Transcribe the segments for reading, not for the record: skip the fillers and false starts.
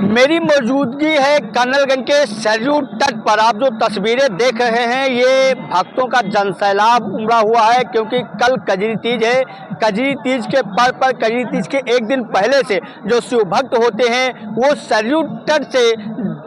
मेरी मौजूदगी है कर्नलगंज के सरयू तट पर। आप जो तस्वीरें देख रहे हैं ये भक्तों का जनसैलाब उमड़ा हुआ है, क्योंकि कल कजरी तीज है। कजरी तीज के पर्व पर कजरी तीज के एक दिन पहले से जो शिव भक्त होते हैं वो सरयू तट से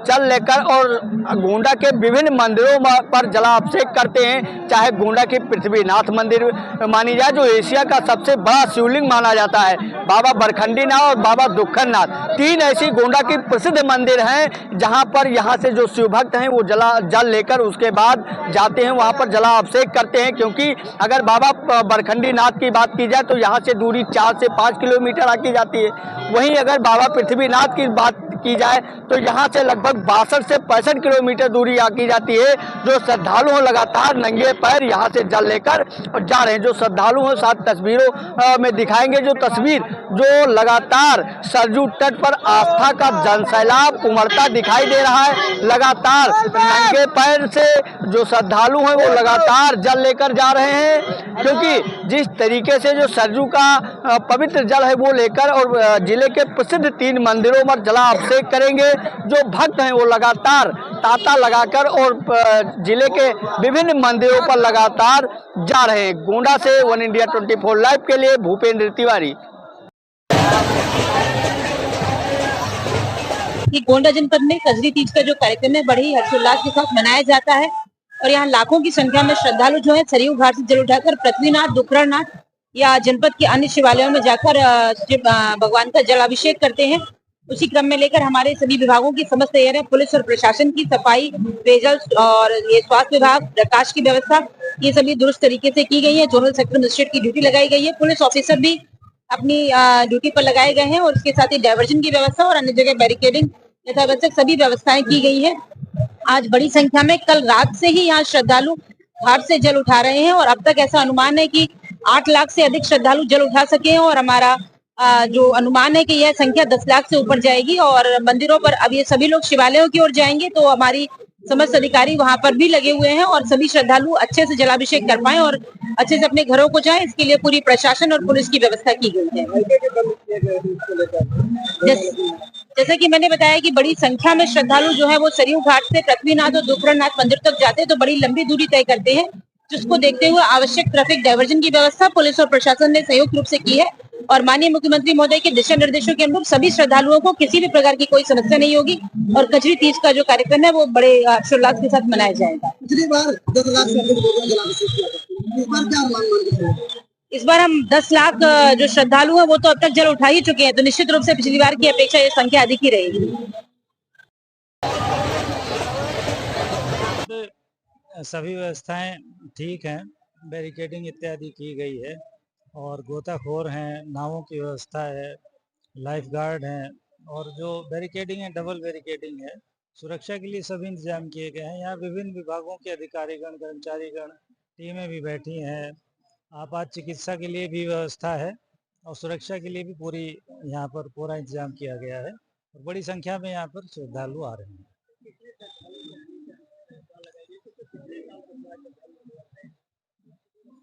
जल लेकर और गोंडा के विभिन्न मंदिरों पर जलाभिषेक करते हैं। चाहे गोंडा के पृथ्वीनाथ मंदिर मानी जाए, जो एशिया का सबसे बड़ा शिवलिंग माना जाता है, बाबा बरखंडीनाथ और बाबा दुखननाथ, तीन ऐसी गोंडा की प्रसिद्ध मंदिर हैं जहां पर यहाँ से जो शिव भक्त हैं वो जल लेकर उसके बाद जाते हैं, वहां पर जलाभिषेक करते हैं। क्योंकि अगर बाबा बरखंडीनाथ की बात की जाए तो यहाँ से दूरी 4 से 5 किलोमीटर आकी जाती है। वहीं अगर बाबा पृथ्वीनाथ की बात की जाए तो यहाँ से लगभग 62 से 65 किलोमीटर दूरी आकी जाती है। जो श्रद्धालु हैं लगातार नंगे पैर यहाँ से जल लेकर जा रहे हैं। जो श्रद्धालु हैं साथ तस्वीरों में दिखाएंगे जो तस्वीर, जो लगातार सरयू तट पर आस्था का जनसैलाब उमड़ता दिखाई दे रहा है। लगातार नंगे पैर से जो श्रद्धालु हैं वो लगातार जल लेकर जा रहे हैं, क्योंकि जिस तरीके से जो सरयू का पवित्र जल है वो लेकर और जिले के प्रसिद्ध 3 मंदिरों पर जलाभिषेक करेंगे। जो भक्त हैं वो लगातार तांता लगाकर और जिले के विभिन्न मंदिरों पर लगातार जा रहे हैं। गोंडा से वन इंडिया 24 लाइव के लिए भूपेंद्र तिवारी। गोंडा जनपद में कजरी तीज का जो कार्यक्रम है बड़े ही हर्षोल्लास के साथ मनाया जाता है और यहाँ लाखों की संख्या में श्रद्धालु जो है सरयू घाट से जल उठाकर पृथ्वीनाथ, दुखरनाथ या जनपद के अन्य शिवालयों में जाकर भगवान का जलाभिषेक करते हैं। उसी क्रम में लेकर हमारे सभी विभागों की समस्त तैयारियां, पुलिस और प्रशासन की, सफाई, पेयजल और ये स्वास्थ्य विभाग, प्रकाश की व्यवस्था, ये सभी दुरुस्त तरीके से की गई है। जोनल सेक्टर मजिस्ट्रेट की ड्यूटी लगाई गई है, पुलिस ऑफिसर भी अपनी ड्यूटी पर लगाए गए हैं और इसके साथ ही डायवर्जन की व्यवस्था और अन्य जगह बैरिकेडिंग यथावश्यक सभी व्यवस्थाएं की गई है। आज बड़ी संख्या में कल रात से ही यहाँ श्रद्धालु घाट से जल उठा रहे हैं और अब तक ऐसा अनुमान है कि 8 लाख से अधिक श्रद्धालु जल उठा सके हैं और हमारा जो अनुमान है कि यह संख्या 10 लाख से ऊपर जाएगी। और मंदिरों पर अब ये सभी लोग शिवालयों की ओर जाएंगे तो हमारी समस्त अधिकारी वहां पर भी लगे हुए हैं और सभी श्रद्धालु अच्छे से जलाभिषेक कर पाए और अच्छे से अपने घरों को जाएं, इसके लिए पूरी प्रशासन और पुलिस की व्यवस्था की गई है। जैसा कि मैंने बताया कि बड़ी संख्या में श्रद्धालु जो है वो सरयू घाट से पृथ्वीनाथ और दुखरनाथ मंदिर तक जाते हैं तो बड़ी लंबी दूरी तय करते हैं, जिसको देखते हुए आवश्यक ट्रैफिक डायवर्जन की व्यवस्था पुलिस और प्रशासन ने संयुक्त रूप से की है और माननीय मुख्यमंत्री महोदय के दिशा निर्देशों के अनुरूप सभी श्रद्धालुओं को किसी भी प्रकार की कोई समस्या नहीं होगी और कजरी तीज का जो कार्यक्रम है वो बड़े हर्षोल्लास के साथ मनाया जाएगा। इस बार हम 10 लाख जो श्रद्धालु हैं वो तो अब तक जल उठा ही चुके हैं, तो निश्चित रूप से पिछली बार की अपेक्षा ये संख्या अधिक ही रहेगी। सभी व्यवस्थाएं ठीक हैं, बैरिकेडिंग इत्यादि की गई है और गोताखोर हैं, नावों की व्यवस्था है, लाइफ गार्ड हैं और जो बैरिकेडिंग है डबल बैरिकेडिंग है। सुरक्षा के लिए सभी इंतजाम किए गए हैं। यहाँ विभिन्न विभागों के अधिकारीगण, कर्मचारीगण, टीमें भी बैठी हैं। आपात चिकित्सा के लिए भी व्यवस्था है और सुरक्षा के लिए भी पूरी यहाँ पर पूरा इंतजाम किया गया है और बड़ी संख्या में यहाँ पर श्रद्धालु आ रहे हैं।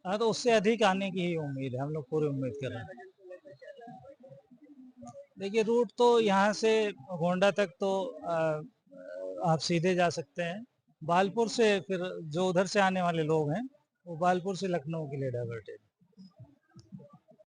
हाँ, तो उससे अधिक आने की ही उम्मीद है, हम लोग पूरी उम्मीद कर रहे हैं। देखिए रूट तो यहाँ से गोंडा तक तो आप सीधे जा सकते हैं। बालपुर से फिर जो उधर से आने वाले लोग हैं वो बालपुर से लखनऊ के लिए डाइवर्टेड।